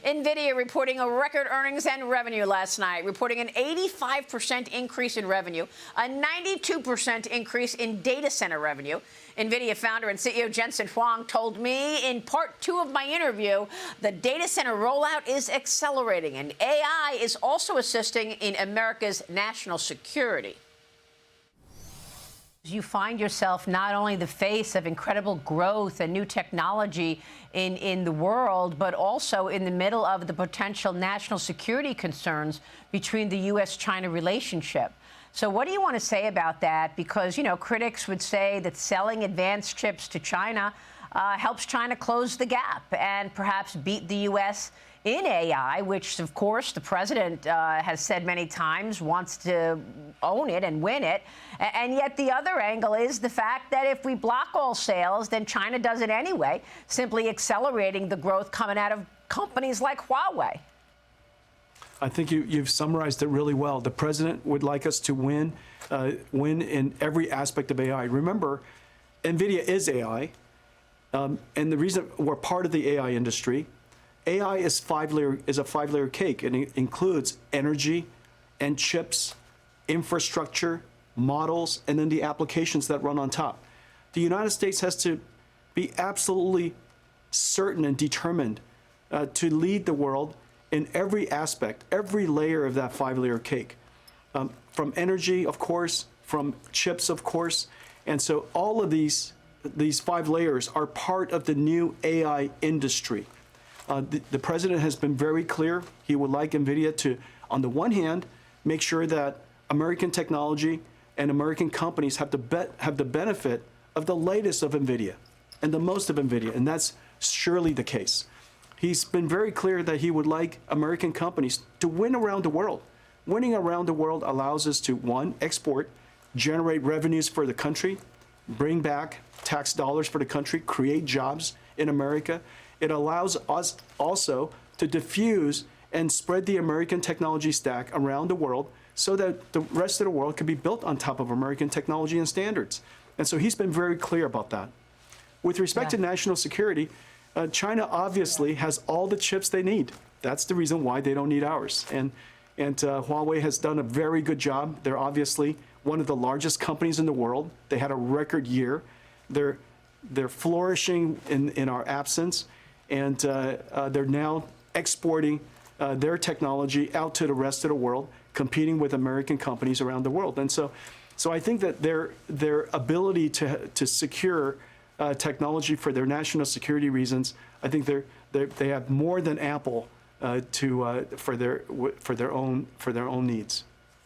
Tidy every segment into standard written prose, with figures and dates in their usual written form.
Nvidia reporting a record earnings and revenue last night, reporting an 85% increase in revenue, a 92% increase in data center revenue. Nvidia founder and CEO Jensen Huang told me in part 2 of my interview, the data center rollout is accelerating, and AI is also assisting in America's national security. You find yourself not only the face of incredible growth and new technology in the world, but also in the middle of the potential national security concerns between the U.S.-China relationship. So what do you want to say about that? Because, you know, critics would say that selling advanced chips to China helps China close the gap and perhaps beat the U.S. in AI, which, of course, the president has said many times wants to own it and win it. And yet the other angle is the fact that if we block all sales, then China does it anyway, simply accelerating the growth coming out of companies like Huawei. I think you've summarized it really well. The president would like us to win in every aspect of AI. Remember, Nvidia is AI, and the reason we're part of the AI industry. AI is a five-layer cake, and it includes energy and chips, infrastructure, models, and then the applications that run on top. The United States has to be absolutely certain and determined to lead the world in every aspect, every layer of that five-layer cake. From energy, of course, from chips, of course. And so all of these 5 layers are part of the new AI industry. The president has been very clear. He would like Nvidia to, on the one hand, make sure that American technology and American companies have the benefit of the latest of Nvidia and the most of Nvidia, and that's surely the case. He's been very clear that he would like American companies to win around the world. Winning around the world allows us to, 1, export, generate revenues for the country, bring back tax dollars for the country, create jobs in America. It allows us also to diffuse and spread the American technology stack around the world so that the rest of the world can be built on top of American technology and standards. And so he's been very clear about that. With respect to national security, China obviously has all the chips they need. That's the reason why they don't need ours. And Huawei has done a very good job. They're obviously one of the largest companies in the world. They had a record year. They're flourishing in our absence, and they're now exporting their technology out to the rest of the world, competing with American companies around the world. And so I think that their ability to secure technology for their national security reasons, I think they have more than ample for their own needs.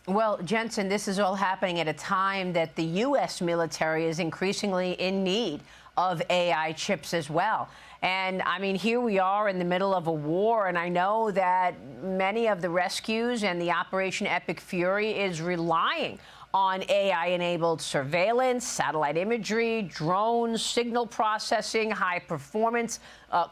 Well, Jensen, this is all happening at a time that the U.S. military is increasingly in need of AI chips as well. And I mean, here we are in the middle of a war, and I know that many of the rescues and the Operation Epic Fury is relying on AI-enabled surveillance, satellite imagery, drones, signal processing, high-performance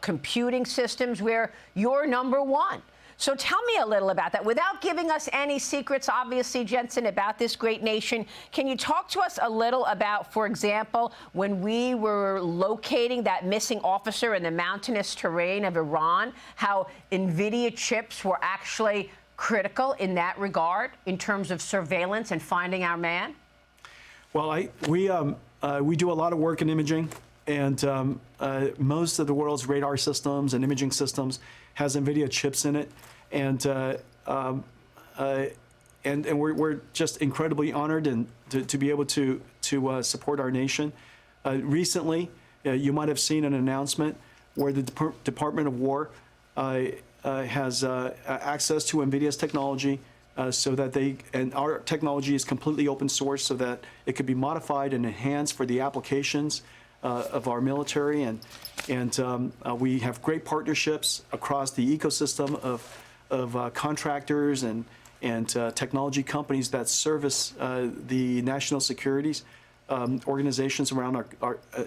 computing systems, where you're #1. So tell me a little about that. Without giving us any secrets, obviously, Jensen, about this great nation, can you talk to us a little about, for example, when we were locating that missing officer in the mountainous terrain of Iran, how Nvidia chips were actually critical in that regard in terms of surveillance and finding our man? Well, we do a lot of work in imaging, and most of the world's radar systems and imaging systems has Nvidia chips in it, and we're just incredibly honored and to be able to support our nation. Recently, you might have seen an announcement where the Department of War has access to Nvidia's technology, so that our technology is completely open source, so that it could be modified and enhanced for the applications of our military, and we have great partnerships across the ecosystem of contractors and technology companies that service the national securities organizations around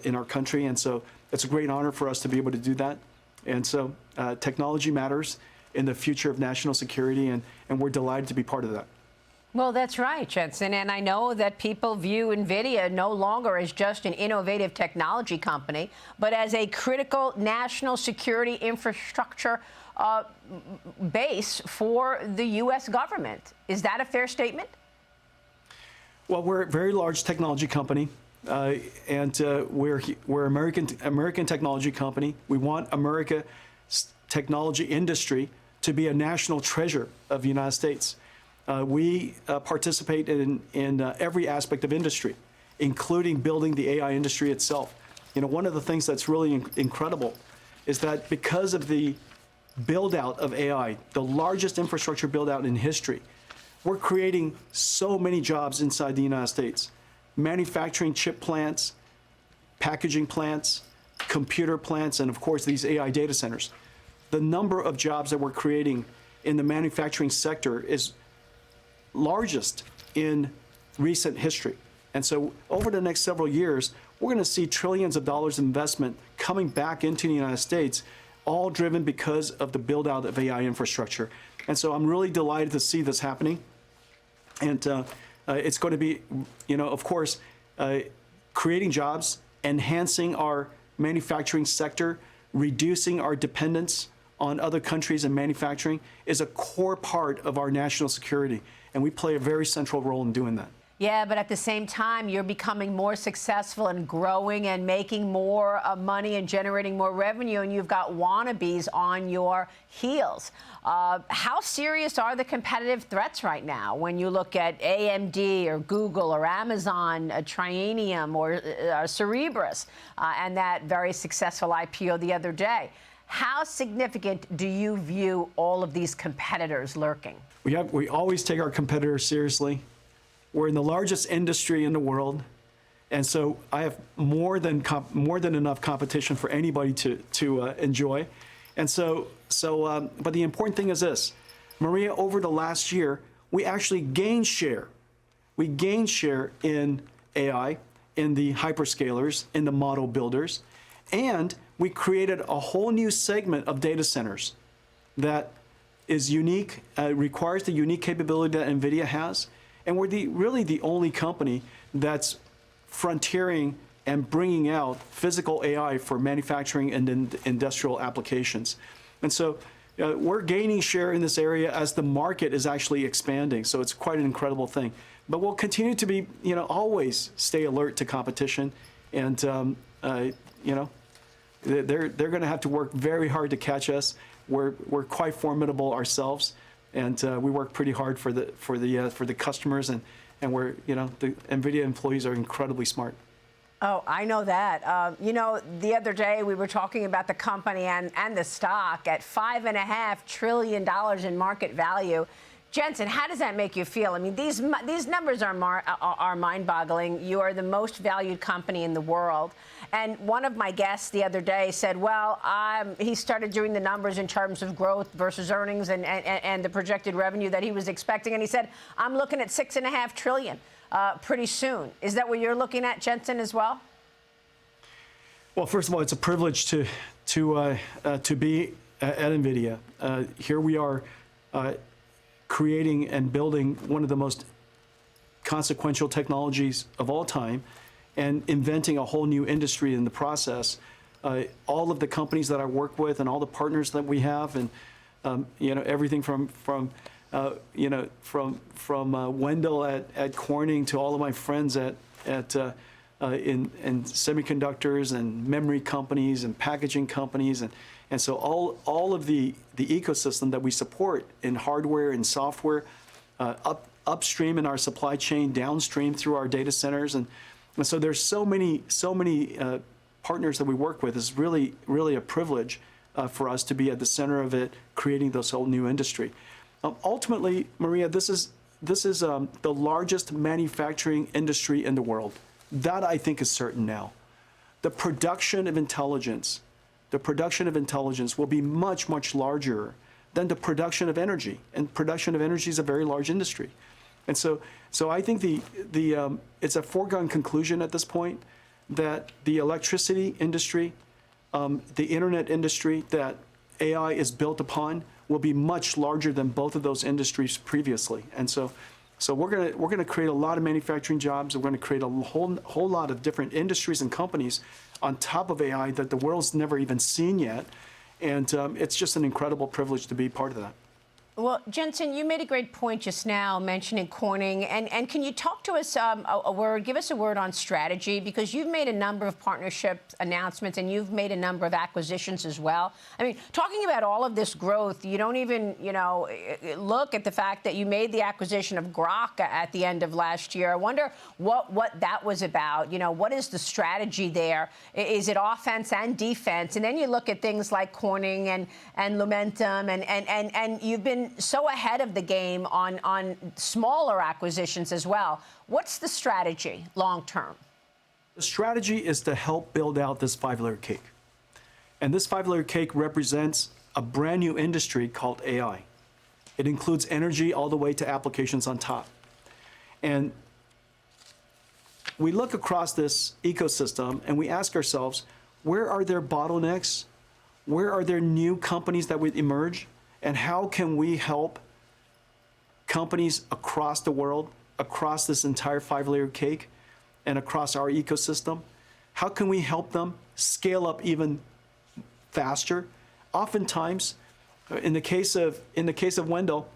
in our country, and so it's a great honor for us to be able to do that. And so technology matters in the future of national security, and we're delighted to be part of that. Well, that's right, Jensen. And I know that people view Nvidia no longer as just an innovative technology company, but as a critical national security infrastructure base for the U.S. government. Is that a fair statement? Well, we're a very large technology company, and we're American technology company. We want America's technology industry to be a national treasure of the United States. We participate in every aspect of industry, including building the AI industry itself. You know, one of the things that's really incredible is that because of the build out of AI, the largest infrastructure build out in history, we're creating so many jobs inside the United States. Manufacturing chip plants, packaging plants, computer plants, and of course these AI data centers. The number of jobs that we're creating in the manufacturing sector is largest in recent history. And so over the next several years, we're going to see trillions of dollars of investment coming back into the United States, all driven because of the build out of AI infrastructure. And so I'm really delighted to see this happening. And it's going to be, you know, of course, creating jobs, enhancing our manufacturing sector, reducing our dependence on other countries in manufacturing is a core part of our national security. And we play a very central role in doing that. Yeah, but at the same time, you're becoming more successful and growing and making more money and generating more revenue, and you've got wannabes on your heels. How serious are the competitive threats right now when you look at AMD or Google or Amazon, Trianium or Cerebras, and that very successful IPO the other day? How significant do you view all of these competitors lurking? We always take our competitors seriously. We're in the largest industry in the world, and so I have more than enough competition for anybody to enjoy. And but the important thing is this, Maria. Over the last year, we actually gained share. We gained share in AI, in the hyperscalers, in the model builders, and we created a whole new segment of data centers that is unique, requires the unique capability that Nvidia has. And we're really the only company that's frontiering and bringing out physical AI for manufacturing and industrial applications. And so we're gaining share in this area as the market is actually expanding. So it's quite an incredible thing. But we'll continue to be, you know, always stay alert to competition. And, you know, they're going to have to work very hard to catch us. We're quite formidable ourselves. And we work pretty hard for the customers, and we're, you know, the Nvidia employees are incredibly smart. Oh, I know that. You know, the other day we were talking about the company and the stock at $5.5 trillion in market value. Jensen, how does that make you feel? I mean, these numbers are mind-boggling. You are the most valued company in the world. And one of my guests the other day said, well, he started doing the numbers in terms of growth versus earnings and the projected revenue that he was expecting. And he said, I'm looking at $6.5 trillion pretty soon. Is that what you're looking at, Jensen, as well? Well, first of all, it's a privilege to be at Nvidia. Here we are creating and building one of the most consequential technologies of all time and inventing a whole new industry in the process. All of the companies that I work with and all the partners that we have, and you know, everything from Wendell at Corning to all of my friends in semiconductors and memory companies and packaging companies, and so all of the ecosystem that we support in hardware and software, upstream in our supply chain, downstream through our data centers, and so there's so many partners that we work with. It's really a privilege for us to be at the center of it, creating this whole new industry. Ultimately, Maria, this is the largest manufacturing industry in the world. That I think is certain now. The production of intelligence will be much, much larger than the production of energy. And production of energy is a very large industry. And so I think it's a foregone conclusion at this point that the electricity industry, the internet industry that AI is built upon will be much larger than both of those industries previously. And so we're gonna create a lot of manufacturing jobs. We're gonna create a whole lot of different industries and companies on top of AI that the world's never even seen yet. And it's just an incredible privilege to be part of that. Well, Jensen, you made a great point just now mentioning Corning. And can you talk to us give us a word on strategy? Because you've made a number of partnership announcements and you've made a number of acquisitions as well. I mean, talking about all of this growth, you don't even, look at the fact that you made the acquisition of Grok at the end of last year. I wonder what that was about. What is the strategy there? Is it offense and defense? And then you look at things like Corning and Lumentum and you've been so ahead of the game on smaller acquisitions as well. What's the strategy long term? The strategy is to help build out this 5-layer cake. And this 5-layer cake represents a brand new industry called AI. It includes energy all the way to applications on top. And we look across this ecosystem and we ask ourselves, where are there bottlenecks? Where are there new companies that would emerge? And how can we help companies across the world, across this entire 5-layer cake, and across our ecosystem? How can we help them scale up even faster? Oftentimes, in the case of Wendell,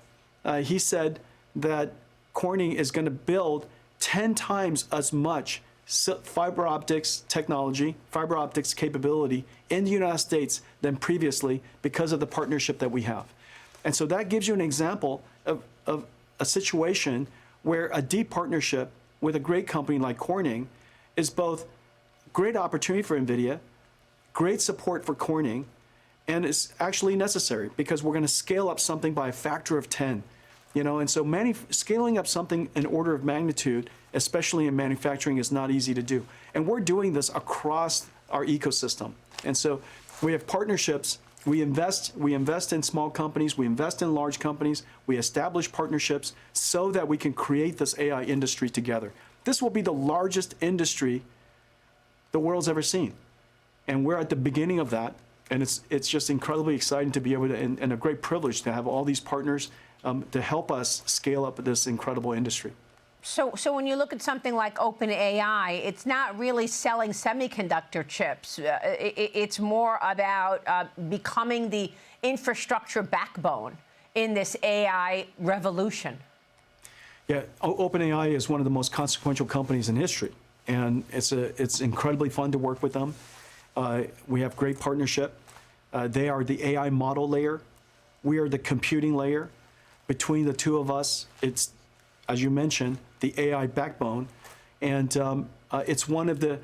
he said that Corning is going to build 10 times as much fiber optics technology, fiber optics capability in the United States than previously because of the partnership that we have. And so that gives you an example of a situation where a deep partnership with a great company like Corning is both great opportunity for Nvidia, great support for Corning, and is actually necessary because we're going to scale up something by a factor of 10. And so scaling up something in order of magnitude, especially in manufacturing, is not easy to do. And we're doing this across our ecosystem. And so we have partnerships. We invest in small companies. We invest in large companies. We establish partnerships so that we can create this AI industry together. This will be the largest industry the world's ever seen. And we're at the beginning of that. And it's just incredibly exciting to be able to, and a great privilege to have all these partners to help us scale up this incredible industry. So when you look at something like OpenAI, it's not really selling semiconductor chips. It's more about becoming the infrastructure backbone in this AI revolution. Yeah, OpenAI is one of the most consequential companies in history, and it's incredibly fun to work with them. We have great partnership. They are the AI model layer. We are the computing layer. Between the two of us, it's, as you mentioned, the AI backbone, and it's one of the.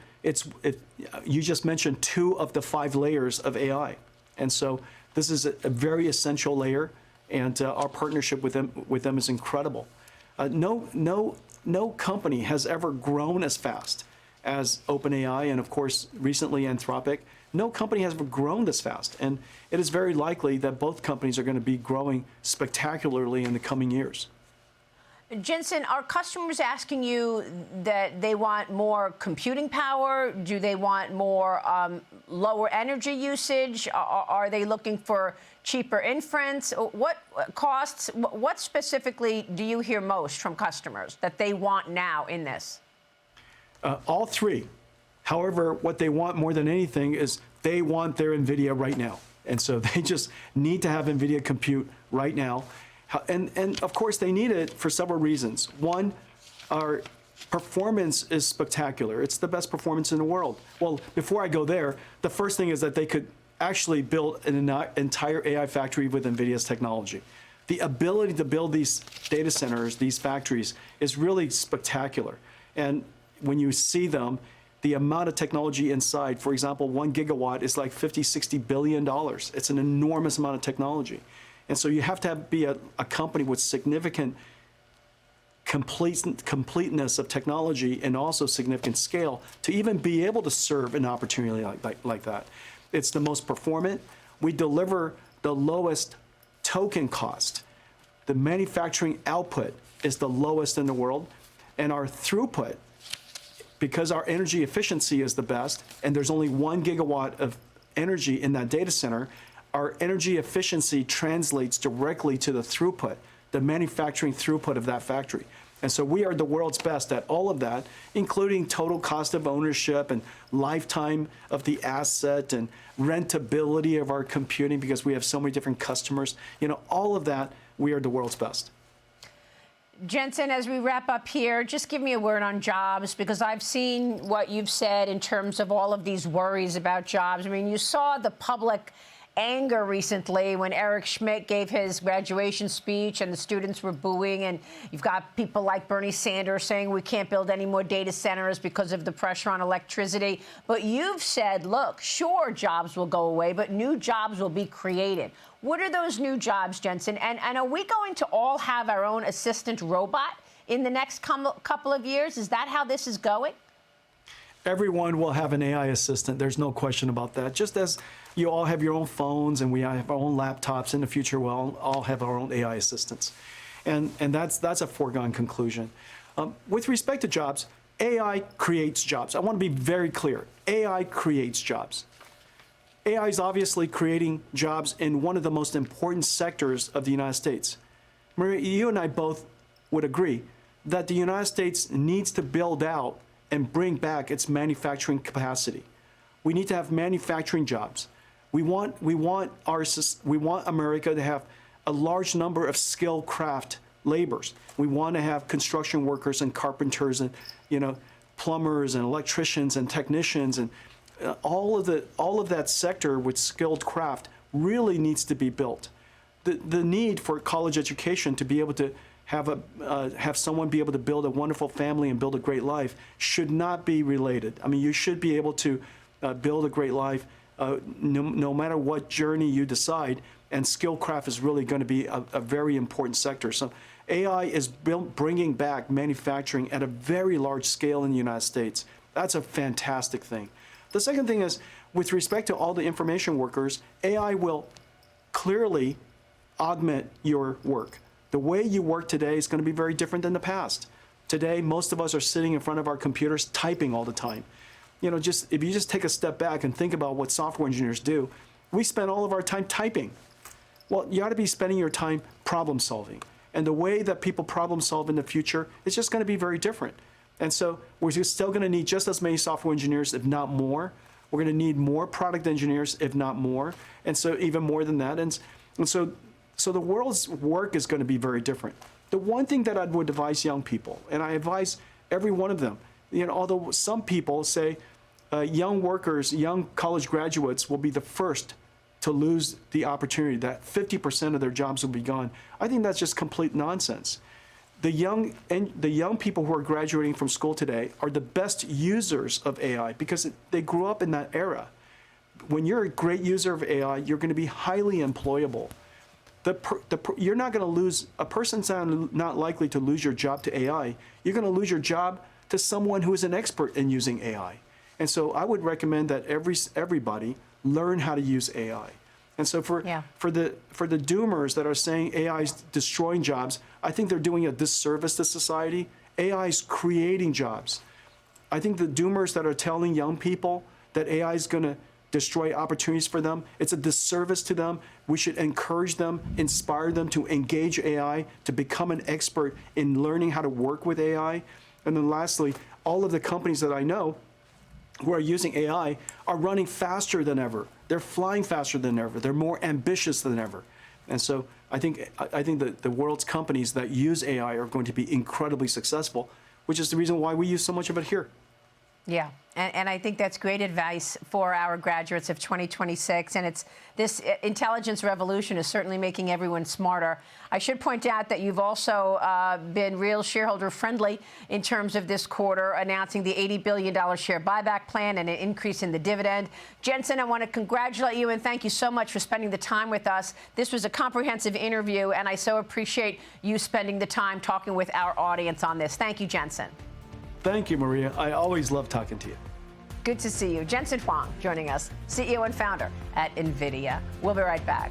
You just mentioned 2 of the 5 layers of AI, and so this is a very essential layer, and our partnership with them is incredible. No company has ever grown as fast as OpenAI, and of course recently Anthropic. No company has ever grown this fast, and it is very likely that both companies are going to be growing spectacularly in the coming years. Jensen, are customers asking you that they want more computing power? Do they want more lower energy usage? Are they looking for cheaper inference? What costs? What specifically do you hear most from customers that they want now in this? All 3. However, what they want more than anything is they want their Nvidia right now. And so they just need to have Nvidia compute right now. And of course, they need it for several reasons. One, our performance is spectacular. It's the best performance in the world. Well, before I go there, the first thing is that they could actually build an entire AI factory with Nvidia's technology. The ability to build these data centers, these factories, is really spectacular. And when you see them, the amount of technology inside, for example, 1 gigawatt is like $50–60 billion. It's an enormous amount of technology. And so you have to be a company with significant completeness of technology and also significant scale to even be able to serve an opportunity like that. It's the most performant. We deliver the lowest token cost. The manufacturing output is the lowest in the world. And our throughput, because our energy efficiency is the best, and there's only 1 gigawatt of energy in that data center, our energy efficiency translates directly to the throughput, the manufacturing throughput of that factory. And so we are the world's best at all of that, including total cost of ownership and lifetime of the asset and rentability of our computing because we have so many different customers. All of that, we are the world's best. Jensen, as we wrap up here, just give me a word on jobs, because I've seen what you've said in terms of all of these worries about jobs. I mean, you saw the public anger recently when Eric Schmidt gave his graduation speech and the students were booing, and you've got people like Bernie Sanders saying we can't build any more data centers because of the pressure on electricity. But you've said, look, sure, jobs will go away, but new jobs will be created. What are those new jobs, Jensen? And are we going to all have our own assistant robot in the next couple of years? Is that how this is going? Everyone will have an AI assistant. There's no question about that. Just as you all have your own phones and we have our own laptops, in the future we'll all have our own AI assistants. And that's a foregone conclusion. With respect to jobs, AI creates jobs. I want to be very clear. AI creates jobs. AI is obviously creating jobs in one of the most important sectors of the United States. Maria, you and I both would agree that the United States needs to build out and bring back its manufacturing capacity. We need to have manufacturing jobs. We want America to have a large number of skilled craft laborers. We want to have construction workers and carpenters and plumbers and electricians and technicians, and all of that sector with skilled craft really needs to be built. The need for college education to be able to have someone be able to build a wonderful family and build a great life should not be related. I mean, you should be able to build a great life no matter what journey you decide, and skilled craft is really going to be a very important sector. So AI is bringing back manufacturing at a very large scale in the United States. That's a fantastic thing. The second thing is, with respect to all the information workers, AI will clearly augment your work. The way you work today is going to be very different than the past. Today, most of us are sitting in front of our computers typing all the time. If you just take a step back and think about what software engineers do, we spend all of our time typing. Well, you ought to be spending your time problem solving. And the way that people problem solve in the future is just going to be very different. And so we're still going to need just as many software engineers, if not more. We're going to need more product engineers, if not more. And so even more than that. And so the world's work is going to be very different. The one thing that I would advise young people, and I advise every one of them, although some people say young workers, young college graduates will be the first to lose the opportunity, that 50% of their jobs will be gone. I think that's just complete nonsense. The young people who are graduating from school today are the best users of AI because they grew up in that era. When you're a great user of AI, you're going to be highly employable. You're not going to lose, a person's not likely to lose your job to AI. You're going to lose your job to someone who is an expert in using AI. And so I would recommend that everybody learn how to use AI. And so for the doomers that are saying AI is destroying jobs, I think they're doing a disservice to society. AI is creating jobs. I think the doomers that are telling young people that AI is going to destroy opportunities for them, it's a disservice to them. We should encourage them, inspire them to engage AI, to become an expert in learning how to work with AI. And then lastly, all of the companies that I know who are using AI are running faster than ever. They're flying faster than ever. They're more ambitious than ever. And so I think that the world's companies that use AI are going to be incredibly successful, which is the reason why we use so much of it here. Yeah, and I think that's great advice for our graduates of 2026. And this intelligence revolution is certainly making everyone smarter. I should point out that you've also been real shareholder friendly in terms of this quarter, announcing the $80 billion share buyback plan and an increase in the dividend. Jensen, I want to congratulate you and thank you so much for spending the time with us. This was a comprehensive interview, and I so appreciate you spending the time talking with our audience on this. Thank you, Jensen. Thank you, Maria. I always love talking to you. Good to see you. Jensen Huang joining us, CEO and founder at Nvidia. We'll be right back.